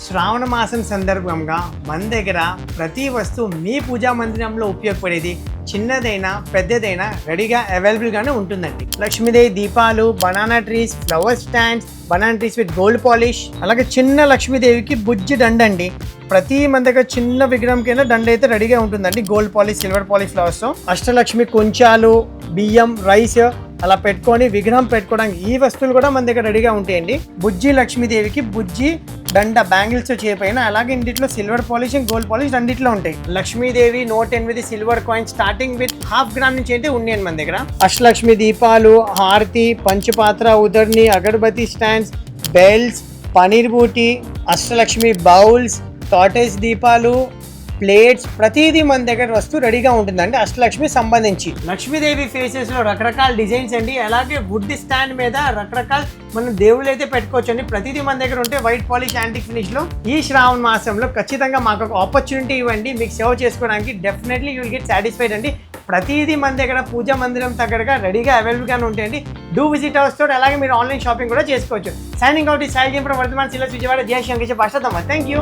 శ్రావణ మాసం సందర్భంగా మన దగ్గర ప్రతి వస్తువు మీ పూజా మందిరంలో ఉపయోగపడేది చిన్నదైనా పెద్దదైనా రెడీగా అవైలబుల్గానే ఉంటుందండి. లక్ష్మీదేవి దీపాలు, banana trees, flower stands, banana trees with gold polish, అలాగే చిన్న లక్ష్మీదేవికి బుజ్జి దండ అండి. ప్రతి మన దగ్గర చిన్న విగ్రహంకైనా దండ అయితే రెడీగా ఉంటుందండి. గోల్డ్ పాలిష్, సిల్వర్ పాలిష్ ఫ్లవర్స్తో. అష్టలక్ష్మి కొంచాలు, బియ్యం, రైస్ అలా పెట్టుకొని విగ్రహం పెట్టుకోవడానికి ఈ వస్తువులు కూడా మన దగ్గర రెడీగా ఉంటాయండి. బుజ్జి లక్ష్మీదేవికి బుజ్జి దండ బ్యాంగిల్స్ చేయపోయినా, అలాగే ఇంటిలో silver polish and gold polish రెండిట్లో ఉంటాయి. Lakshmidevi 108 silver coin starting with ½ gram నుంచి అయితే ఉన్నాయండి మన దగ్గర. అష్టలక్ష్మి దీపాలు, హారతి, పంచపాత్ర, ఉదర్ని, అగరబత్తి స్టాండ్స్, బెల్స్, పనీర్ బూటి, అష్టలక్ష్మి బౌల్స్, టార్టైస్ దీపాలు, ప్లేట్స్, ప్రతిదీ మన దగ్గర వస్తువు రెడీగా ఉంటుందండి. అష్టలక్ష్మి సంబంధించి లక్ష్మీదేవి ఫేసెస్ లో రకరకాల డిజైన్స్ అండి. అలాగే వుడ్ స్టాండ్ మీద రకరకాల మనం దేవుళ్ళు అయితే పెట్టుకోవచ్చు అండి. ప్రతిదీ మన దగ్గర ఉంటే వైట్ పాలిష్ యాంటిక్ ఫినిష్ లో. ఈ శ్రావణ మాసంలో ఖచ్చితంగా మాకు ఒక ఆపర్చునిటీ ఇవ్వండి, మీకు సేవ చేసుకోవడానికి. Definitely you will get satisfied అండి. ప్రతిదీ మన దగ్గర పూజా మందిరం దగ్గరగా రెడీగా అవైలబుల్గానే ఉంటాయండి. Do visit our store. అలాగే మీరు ఆన్లైన్ షాపింగ్ కూడా చేసుకోవచ్చు. సైనింగ్ అవుట్ ఈ సాయి వర్ధమాన్ సిలస్ విజయవాడ. జయ శంకర్ భాష. Thank you.